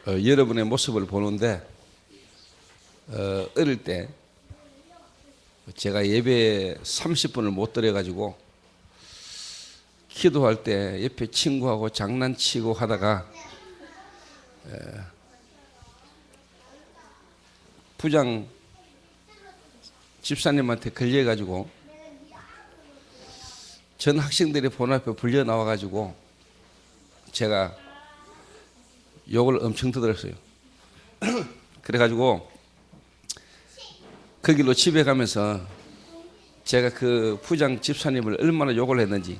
여러분의 모습을 보는데 어릴 때 제가 예배 30분을 못 드려가지고 기도할 때 옆에 친구하고 장난치고 하다가 부장 집사님한테 걸려가지고 전 학생들이 본 앞에 불려 나와가지고 제가 욕을 엄청 들었어요. 그래가지고 그 길로 집에 가면서 제가 그 부장 집사님을 얼마나 욕을 했는지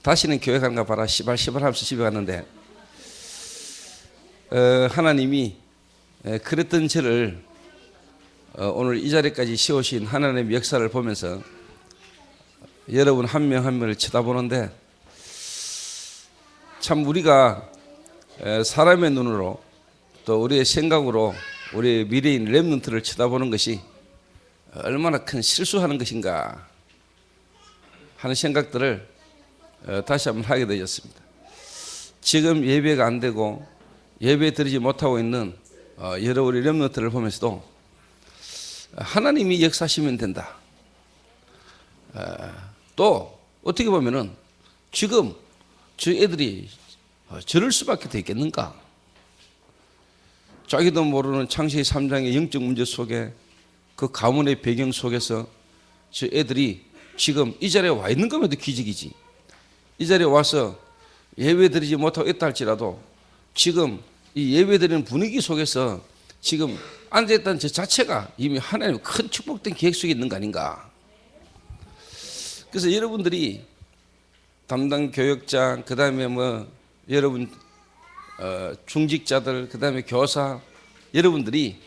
다시는 교회 가는가 봐라 시발 하면서 집에 갔는데 하나님이 그랬던 저를 오늘 이 자리까지 세우신 하나님의 역사를 보면서 여러분 한 명 한 명을 쳐다보는데 참 우리가 사람의 눈으로 또 우리의 생각으로 우리의 미래인 렘넌트를 쳐다보는 것이 얼마나 큰 실수하는 것인가 하는 생각들을 다시 한번 하게 되었습니다. 지금 예배가 안 되고 예배 드리지 못하고 있는 여러 우리 렘넌트를 보면서도 하나님이 역사하시면 된다. 또 어떻게 보면은 지금 저 애들이 저럴 수밖에 더 있겠는가? 자기도 모르는 창세기 3장의 영적 문제 속에 그 가문의 배경 속에서 저 애들이 지금 이 자리에 와 있는 것만도 기적이지. 이 자리에 와서 예배 드리지 못하고 있다 할지라도 지금 이 예배 드리는 분위기 속에서 지금 앉아있다는 저 자체가 이미 하나님의 큰 축복된 계획 속에 있는 거 아닌가. 그래서 여러분들이 담당 교역자, 그 다음에 뭐 여러분 중직자들, 그 다음에 교사, 여러분들이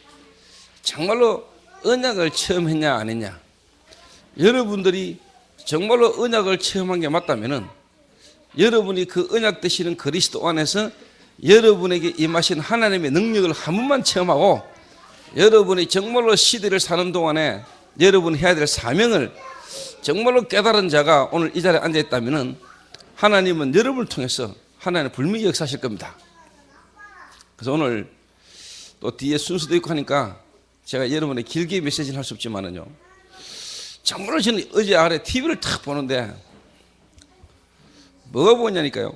정말로 언약을 체험했냐 안 했냐, 여러분들이 정말로 언약을 체험한 게 맞다면은 여러분이 그 언약 되시는 그리스도 안에서 여러분에게 임하신 하나님의 능력을 한 번만 체험하고 여러분이 정말로 시대를 사는 동안에 여러분이 해야 될 사명을 정말로 깨달은 자가 오늘 이 자리에 앉아 있다면은 하나님은 여러분을 통해서 하나님의 불미히 역사하실 겁니다. 그래서 오늘 또 뒤에 순서도 있고 하니까 제가 여러분의 길게 메시지를 할 수 없지만은요, 정말로 저는 어제 아래 TV를 탁 보는데 뭐가 보냐니까요.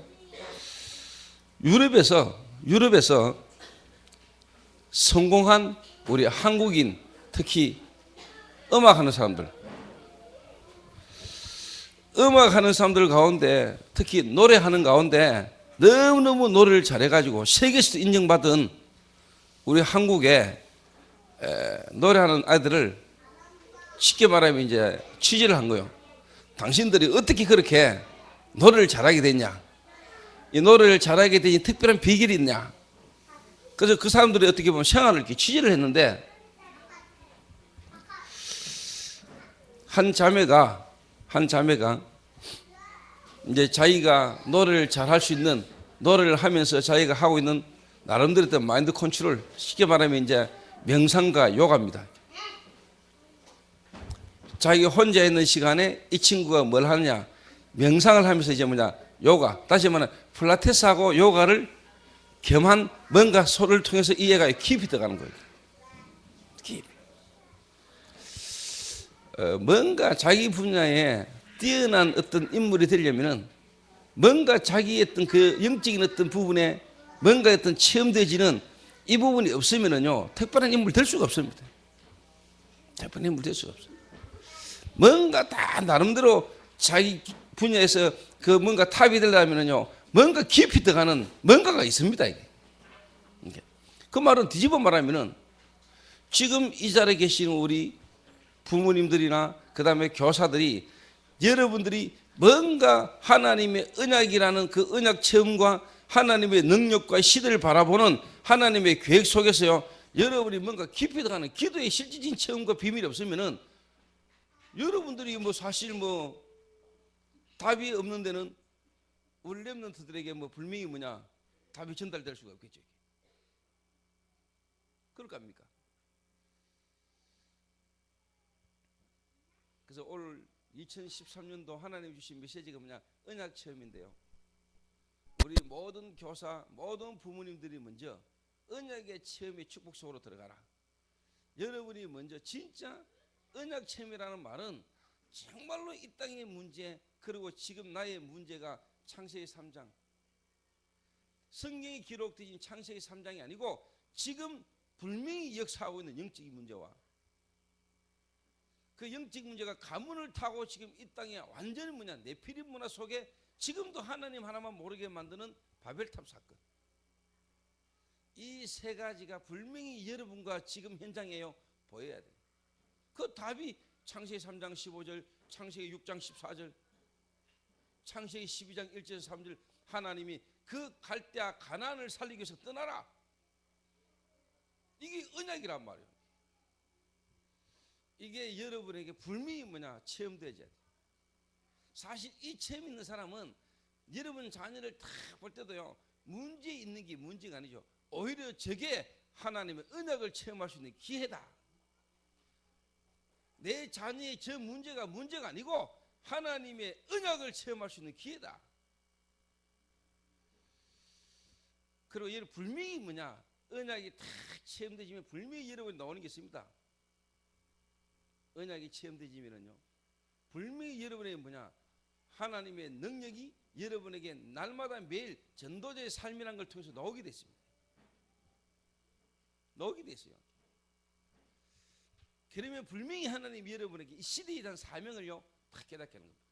유럽에서 성공한 우리 한국인, 특히 음악하는 사람들 가운데, 특히 노래하는 가운데 너무너무 노래를 잘해가지고 세계에서도 인정받은 우리 한국의 노래하는 아이들을 쉽게 말하면 이제 취재를 한 거예요. 당신들이 어떻게 그렇게 노래를 잘하게 됐냐, 이 노래를 잘하게 된 특별한 비결이 있냐. 그래서 그 사람들이 어떻게 보면 생활을 이렇게 취재를 했는데 한 자매가 이제 자기가 노래를 잘할 수 있는, 노래를 하면서 자기가 하고 있는 나름대로 어떤 마인드 컨트롤, 쉽게 말하면 이제 명상과 요가입니다. 자기가 혼자 있는 시간에 이 친구가 뭘 하느냐, 명상을 하면서 이제 요가, 다시 말하면 필라테스하고 요가를 겸한 뭔가 소를 통해서 이해가 깊이 들어가는 거예요. 깊이. 뭔가 자기 분야에 뛰어난 어떤 인물이 되려면은 뭔가 자기의 어떤 그 영적인 어떤 부분에 뭔가 어떤 체험되지는 이 부분이 없으면은요, 특별한 인물 될 수가 없습니다. 특별한 인물 될 수가 없어요. 뭔가 다 나름대로 자기 분야에서 그 뭔가 탑이 되려면은요, 뭔가 깊이 들어가는 뭔가가 있습니다. 이게. 그 말은 뒤집어 말하면은 지금 이 자리에 계시는 우리 부모님들이나 그 다음에 교사들이, 여러분들이 뭔가 하나님의 언약이라는 그 언약 체험과 하나님의 능력과 시대를 바라보는 하나님의 계획 속에서요, 여러분이 뭔가 깊이 들어가는 기도의 실질적인 체험과 비밀이 없으면은 여러분들이 사실 답이 없는 데는 우리 렘넌트들에게 불명이 답이 전달될 수가 없겠죠. 그럴까 합니까? 그래서 올 2013년도 하나님 주신 메시지가 언약 체험인데요. 우리 모든 교사, 모든 부모님들이 먼저 언약의 체험의 축복 속으로 들어가라. 여러분이 먼저 진짜 언약 체험이라는 말은 정말로 이 땅의 문제, 그리고 지금 나의 문제가 창세기 3장, 성경이 기록되어진 창세기 3장이 아니고 지금 분명히 역사하고 있는 영적인 문제와 그 영적 문제가 가문을 타고 지금 이 땅에 완전히 네피림 문화 속에 지금도 하나님 하나만 모르게 만드는 바벨탑 사건, 이 세 가지가 분명히 여러분과 지금 현장에요 보여야 돼요. 그 답이 창세기 3장 15절, 창세기 6장 14절, 창세기 12장 1절에서 3절, 하나님이 그 갈대아 가나안을 살리기 위해서 떠나라. 이게 언약이란 말이에요. 이게 여러분에게 분명히 체험되어야 돼. 사실 이 체험 있는 사람은 여러분 자녀를 딱 볼 때도요, 문제 있는 게 문제가 아니죠. 오히려 저게 하나님의 언약을 체험할 수 있는 기회다. 내 자녀의 저 문제가 아니고 하나님의 언약을 체험할 수 있는 기회다. 그리고 여러분 분명히 언약이 딱 체험되지면 분명히 여러분이 나오는 게 있습니다. 언약이 체험되지면은요, 분명히 여러분의 하나님의 능력이 여러분에게 날마다 매일 전도자의 삶이라는 걸 통해서 나오게 됐습니다. 나오게 됐어요. 그러면 분명히 하나님이 여러분에게 이 시대에 대한 사명을요 다 깨닫게 하는 겁니다.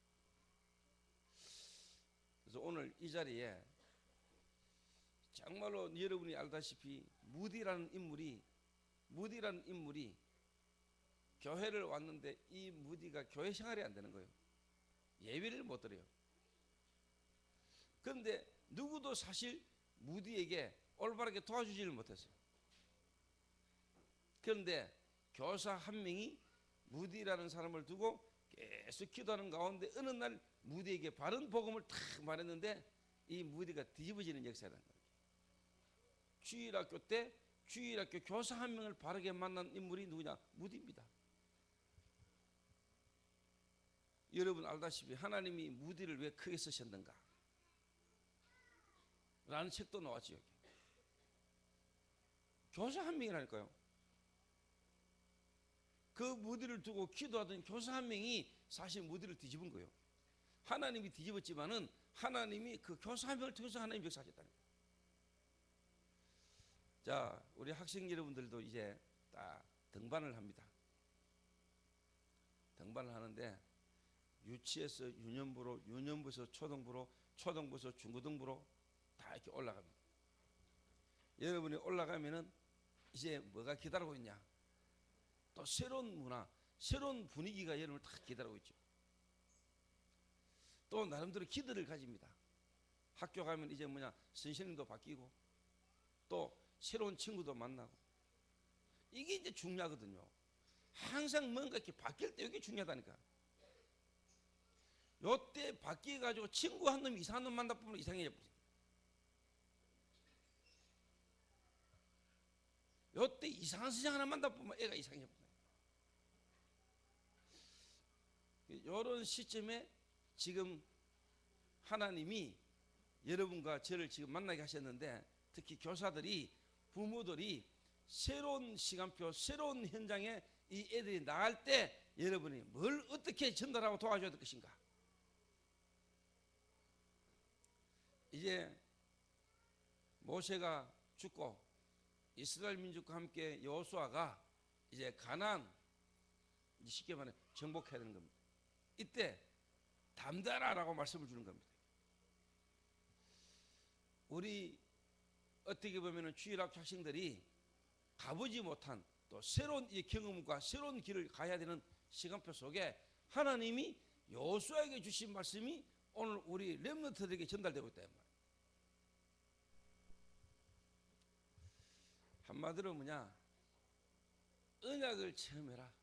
그래서 오늘 이 자리에 정말로 여러분이 알다시피 무디라는 인물이 교회를 왔는데 이 무디가 교회 생활이 안 되는 거예요. 예배를 못 드려요. 그런데 누구도 사실 무디에게 올바르게 도와주지를 못했어요. 그런데 교사 한 명이 무디라는 사람을 두고 계속 기도하는 가운데 어느 날 무디에게 바른 복음을 탁 말했는데 이 무디가 뒤집어지는 역사라는 거예요. 주일학교 때 주일학교 교사 한 명을 바르게 만난 인물이 누구냐? 무디입니다. 여러분 알다시피 하나님이 무디를 왜 크게 쓰셨는가? 라는 책도 나왔죠. 여기. 교사 한 명이라니까요. 그 무디를 두고 기도하던 교사 한 명이 사실 무디를 뒤집은 거예요. 하나님이 뒤집었지만은 하나님이 그 교사 한 명을 통해서 하나님이 역사하셨다는 거예요. 자, 우리 학생 여러분들도 이제 딱 등반을 합니다. 등반을 하는데 유치에서 유년부로, 유년부에서 초등부로, 초등부에서 중고등부로 다 이렇게 올라갑니다. 여러분이 올라가면은 이제 뭐가 기다리고 있냐? 또 새로운 문화, 새로운 분위기가 여러분을 다 기다리고 있죠. 또 나름대로 기대를 가집니다. 학교 가면 이제 선생님도 바뀌고 또 새로운 친구도 만나고, 이게 이제 중요하거든요. 항상 뭔가 이렇게 바뀔 때 이게 중요하다니까. 요때 바뀌어가지고 친구 한 놈 이상한 놈 만나 보면 이상해져 버려. 요때 이상한 선생 하나 만나 보면 애가 이상해져 버려. 요런 시점에 지금 하나님이 여러분과 저를 지금 만나게 하셨는데, 특히 교사들이, 부모들이 새로운 시간표, 새로운 현장에 이 애들이 나갈 때 여러분이 뭘 어떻게 전달하고 도와줘야 될 것인가? 이제 모세가 죽고 이스라엘 민족과 함께 여호수아가 이제 가나안, 쉽게 말해 정복해야 되는 겁니다. 이때 담대하라라고 말씀을 주는 겁니다. 우리 어떻게 보면 주일학교 학생들이 가보지 못한 또 새로운 이 경험과 새로운 길을 가야 되는 시간표 속에 하나님이 여호수아에게 주신 말씀이 오늘 우리 렘넌트들에게 전달되고 있다. 한마디로 언약을 체험해라.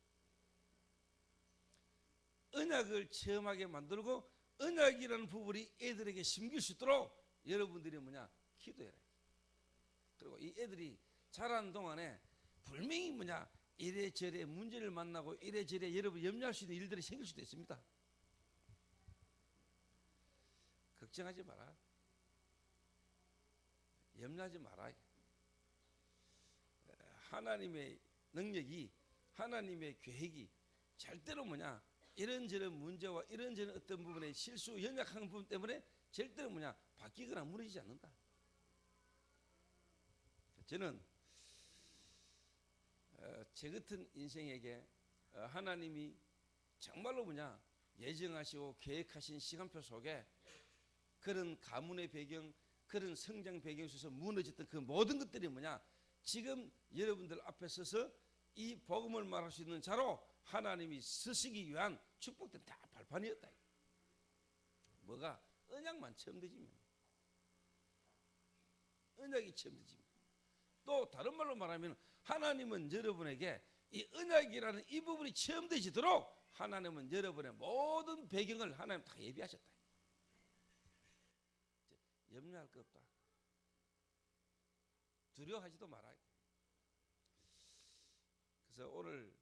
언약을 체험하게 만들고 언약이라는 부분이 애들에게 심길 수 있도록 여러분들이 기도해라. 그리고 이 애들이 자라는 동안에 분명히 이래저래 문제를 만나고 이래저래 여러분 염려할 수 있는 일들이 생길 수도 있습니다. 걱정하지 마라. 염려하지 마라. 하나님의 능력이, 하나님의 계획이 절대로 뭐냐, 이런저런 문제와 이런저런 어떤 부분의 실수, 연약한 부분 때문에 절대로 뭐냐, 바뀌거나 무너지지 않는다. 저는 제 같은 인생에게 하나님이 정말로 뭐냐, 예정하시고 계획하신 시간표 속에 그런 가문의 배경, 그런 성장 배경 속에서 무너졌던 그 모든 것들이 뭐냐, 지금 여러분들 앞에 서서 이 복음을 말할 수 있는 자로 하나님이 쓰시기 위한 축복들은 다 발판이었다. 뭐가? 언약만 처음 되지면, 언약이 처음 되지면. 또 다른 말로 말하면 하나님은 여러분에게 이 언약이라는 이 부분이 처음 되시도록 하나님은 여러분의 모든 배경을 하나님 다 예비하셨다. 염려할 거 없다. 두려워하지도 말아야 돼. 그래서 오늘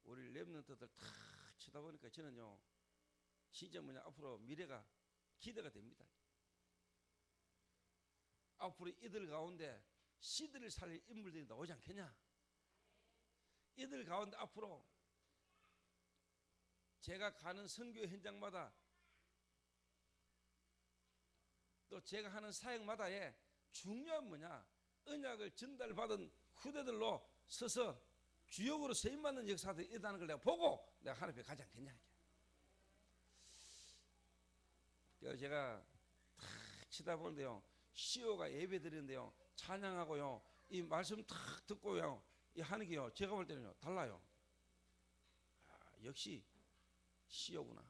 우리 렘넌트들 다 쳐다보니까 저는요, 진짜 뭐냐, 앞으로 미래가 기대가 됩니다. 앞으로 이들 가운데 시들을 살릴 인물들이 나오지 않겠냐. 이들 가운데 앞으로 제가 가는 선교 현장마다 또 제가 하는 사역마다의 중요한 뭐냐, 언약을 전달받은 후대들로 서서 주역으로 세임받는 역사들이 있다는 걸 내가 보고 내가 하나님 앞에 가지 않겠냐. 그래서 제가 탁 쳐다보는데요, 시오가 예배 드리는데요, 찬양하고요, 이 말씀 탁 듣고요, 이 하는 게요, 제가 볼 때는요, 달라요. 아, 역시 시오구나.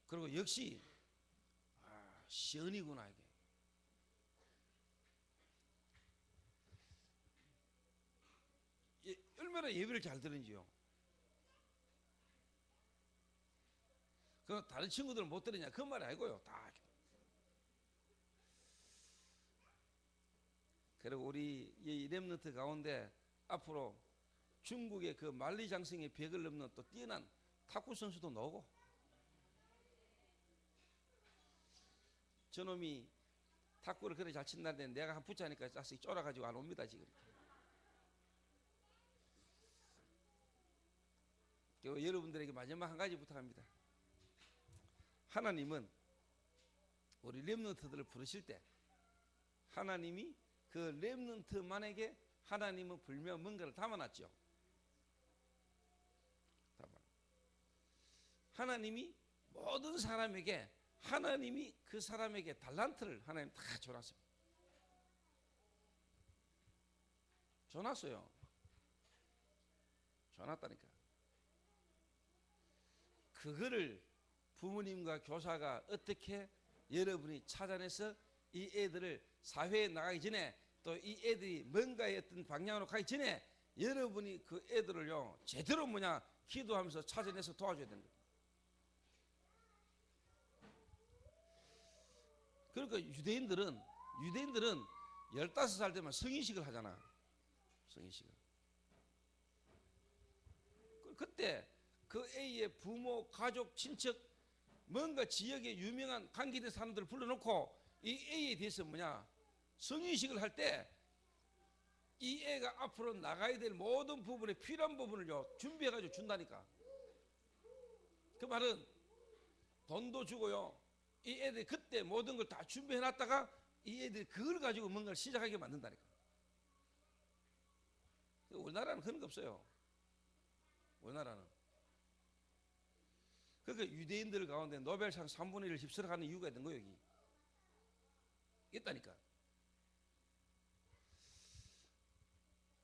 그리고 역시 시언이구나. 이게 얼마나 예배를 잘 들은지요. 그 다른 친구들은 못 들으냐 그 말이 아니고요. 다. 그리고 우리 이 렘넌트 가운데 앞으로 중국의 그 만리장성의 벽을 넘는 또 뛰어난 탁구 선수도 나오고, 저놈이 탁구를 그래 잘 친다는데 내가 한 붙자니까 자식이 쫄아가지고 안 옵니다 지금. 그리고 여러분들에게 마지막 한 가지 부탁합니다. 하나님은 우리 렘넌트들을 부르실 때 하나님이 그 렘넌트만에게 하나님은 분명 뭔가를 담아놨죠. 하나님이 모든 사람에게, 하나님이 그 사람에게 달란트를 하나님 다 줘놨습니다. 줘놨어요. 줘놨다니까. 그거를 부모님과 교사가 어떻게 여러분이 찾아내서 이 애들을 사회에 나가기 전에, 또 이 애들이 뭔가의 어떤 방향으로 가기 전에 여러분이 그 애들을요 제대로 뭐냐 기도하면서 찾아내서 도와줘야 된다. 그러니까 유대인들은 15살 되면 성인식을 하잖아. 성인식을. 그때 그 애의 부모, 가족, 친척, 뭔가 지역에 유명한 관계된 사람들을 불러놓고 이 애에 대해서 뭐냐 성인식을 할 때 이 애가 앞으로 나가야 될 모든 부분에 필요한 부분을요 준비해가지고 준다니까. 그 말은 돈도 주고요, 이 애들이 그때 모든 걸 다 준비해놨다가 이 애들이 그걸 가지고 뭔가를 시작하게 만든다니까. 우리나라는 그런 거 없어요. 우리나라는. 그러니까 유대인들 가운데 노벨상 3분의 1을 휩쓸어가는 이유가 있는 거예요. 여기 있다니까.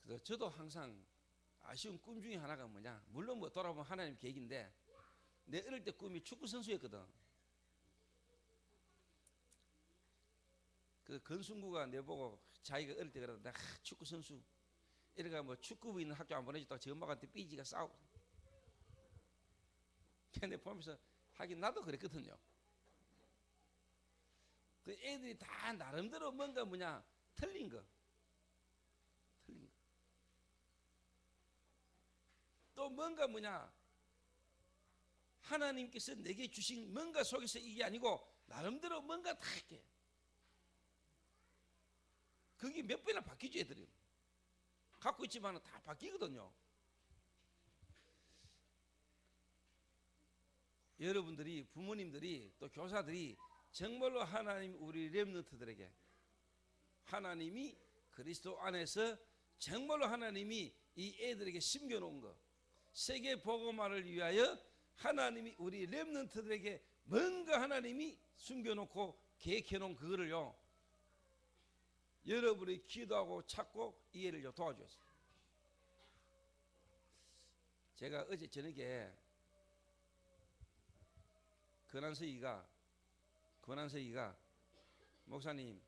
그래서 저도 항상 아쉬운 꿈 중에 하나가 뭐냐, 물론 뭐 돌아보면 하나님 계획인데 내 어릴 때 꿈이 축구 선수였거든. 그 건순구가 내보고 자기가 어릴 때 그러다 나 축구 선수 이래가 뭐 축구부 있는 학교 안 보내줬다가 지 엄마한테 삐지가 싸우고. 근데 보면서 하긴 나도 그랬거든요. 그 애들이 다 나름대로 뭔가 뭐냐 틀린 거. 또 뭔가 뭐냐 하나님께서 내게 주신 뭔가 속에서 이게 아니고 나름대로 뭔가 다 이렇게 그게 몇 번이나 바뀌죠, 애들이. 갖고 있지만 다 바뀌거든요. 여러분들이, 부모님들이, 또 교사들이 정말로 하나님 우리 렘넌트들에게 하나님이 그리스도 안에서 정말로 하나님이 이 애들에게 심겨놓은 거, 세계 복음화를 위하여 하나님이 우리 렘넌트들에게 뭔가 하나님이 숨겨놓고 계획해놓은 그거를요, 여러분이 기도하고 찾고 이해를 도와주었어요. 제가 어제 저녁에 권한서이가 목사님,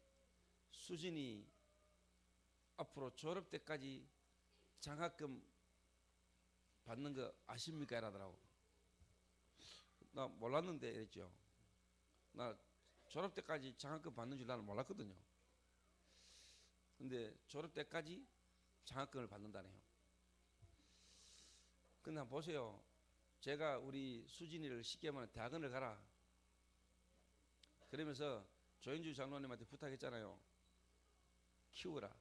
수진이 앞으로 졸업 때까지 장학금 받는 거 아십니까? 이러더라고. 나 몰랐는데 이랬죠. 나 졸업 때까지 장학금 받는 줄 나는 몰랐거든요. 근데 졸업 때까지 장학금을 받는다네요. 근데 한번 보세요. 제가 우리 수진이를 쉽게 말하면 대학원을 가라 그러면서 조현주 장로님한테 부탁했잖아요. 키우라.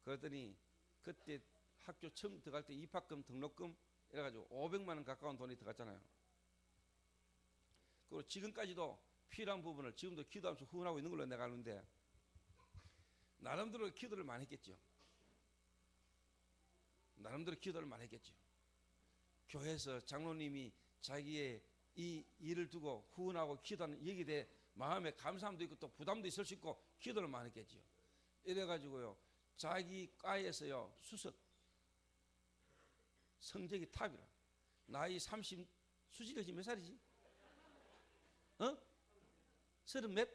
그랬더니 그때 학교 처음 들어갈 때 입학금, 등록금 이래가지고 500만 원 가까운 돈이 들어갔잖아요. 그리고 지금까지도 필요한 부분을 지금도 기도하면서 후원하고 있는 걸로 내가 아는데, 나름대로 기도를 많이 했겠죠. 교회에서 장로님이 자기의 이 일을 두고 후원하고 기도하는 여기에 대해 마음에 감사함도 있고 또 부담도 있을 수 있고 기도를 많이 했겠죠. 이래가지고요, 자기 과에서요 수석 성적이 탑이라. 나이 30, 수진이 지금 몇 살이지? 30 몇?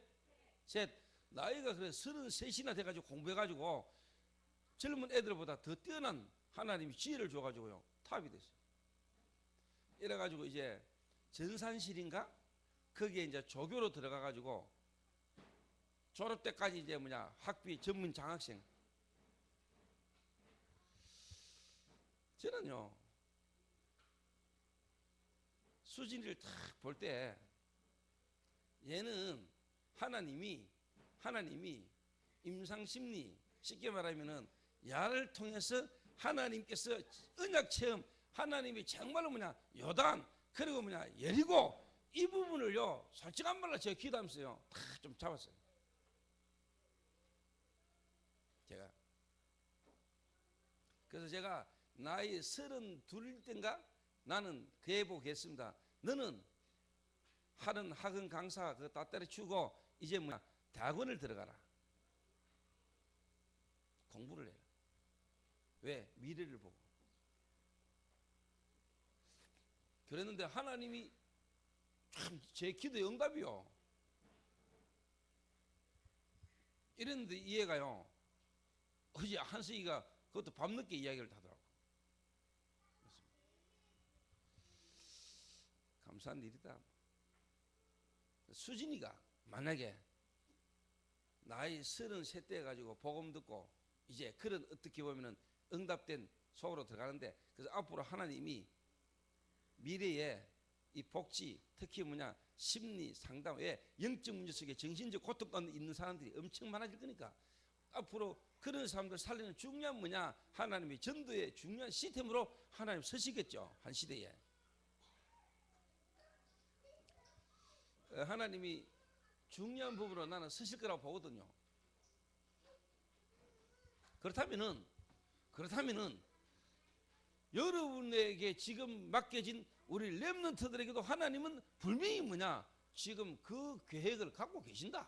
셋. 나이가 그래 33이나 돼가지고 공부해가지고 젊은 애들보다 더 뛰어난 하나님이 지혜를 줘가지고요 탑이 됐어요. 이래가지고 이제 전산실인가 거기에 이제 조교로 들어가가지고 졸업 때까지 이제 학비 전문 장학생. 저는요 수진이를 딱 볼 때 얘는 하나님이 임상심리, 쉽게 말하면은 야를 통해서 하나님께서 언약 체험, 하나님이 정말로 요단, 그리고 여리고, 이 부분을요 솔직한 말로 제가 기도하면서요 다 좀 잡았어요. 제가 그래서 제가 나이 32일 때인가 나는 그애 보고 했습니다. 너는 하는 학원 강사 그거 다 때려치우고 이제 대학원을 들어가라. 공부를 해라. 왜? 미래를 보고. 그랬는데 하나님이 참 제 기도의 응답이요. 이랬는데 이해가요. 어제 한승이가 그것도 밤늦게 이야기를 하더라고. 감사한 일이다. 수진이가 만약에 나이 33대 해가지고 복음 듣고 이제 그런 어떻게 보면은 응답된 속으로 들어가는데, 그래서 앞으로 하나님이 미래에 이 복지, 특히 심리 상담, 왜 영적 문제 속에 정신적 고통 가운데 있는 사람들이 엄청 많아질 거니까 앞으로 그런 사람들 살리는 중요한 하나님의 전도의 중요한 시스템으로 하나님 서시겠죠. 한 시대에 하나님이 중요한 부분으로 나는 서실 거라고 보거든요. 그렇다면은 여러분에게 지금 맡겨진 우리 렘넌트들에게도 하나님은 분명히 지금 그 계획을 갖고 계신다.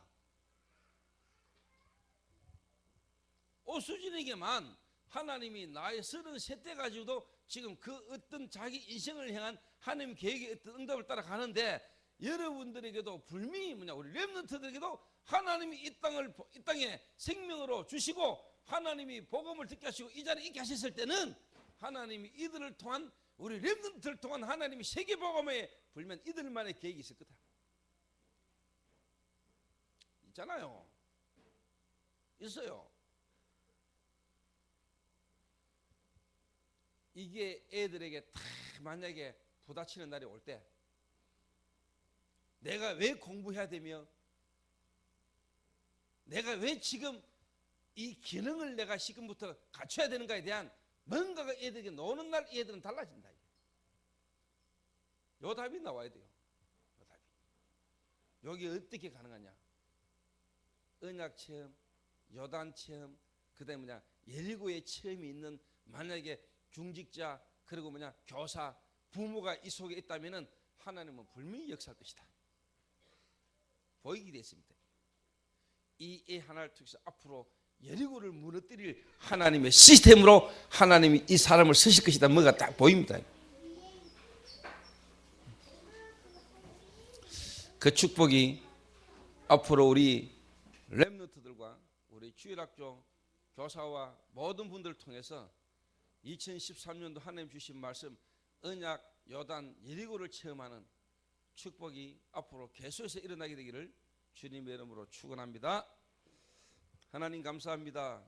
오수진에게만 하나님이 나이 33대 가지고도 지금 그 어떤 자기 인생을 향한 하나님 계획의 어떤 응답을 따라가는데, 여러분들에게도 분명히 우리 렘넌트들에게도 하나님이 이 땅에 생명으로 주시고 하나님이 복음을 듣게 하시고 이 자리에 있게 하셨을 때는 하나님이 이들을 통한, 우리 렘넌트를 통한 하나님이 세계 복음에 불면 이들만의 계획이 있을 거다. 있잖아요. 있어요. 이게 애들에게 다 만약에 부딪히는 날이 올 때, 내가 왜 공부해야 되며, 내가 왜 지금 이 기능을 내가 지금부터 갖춰야 되는가에 대한 뭔가가 애들에게 노는 날 애들은 달라진다. 요 답이 나와야 돼요. 요 답이. 여기 어떻게 가능하냐? 언약 체험, 요단 체험, 그다음에 뭐냐 예리고의 체험이 있는 만약에 중직자 그리고 뭐냐 교사, 부모가 이 속에 있다면은 하나님은 분명히 역사할 것이다. 보이게 됐습니다. 이 애 하나를 통해서 앞으로 예리고를 무너뜨릴 하나님의 시스템으로 하나님이 이 사람을 쓰실 것이다. 뭐가 딱 보입니다. 그 축복이 앞으로 우리 렘넌트들과 우리 주일학교 교사와 모든 분들을 통해서 2013년도 하나님 주신 말씀 언약 요단 예리고를 체험하는 축복이 앞으로 계속해서 일어나게 되기를 주님의 이름으로 축원합니다. 하나님 감사합니다.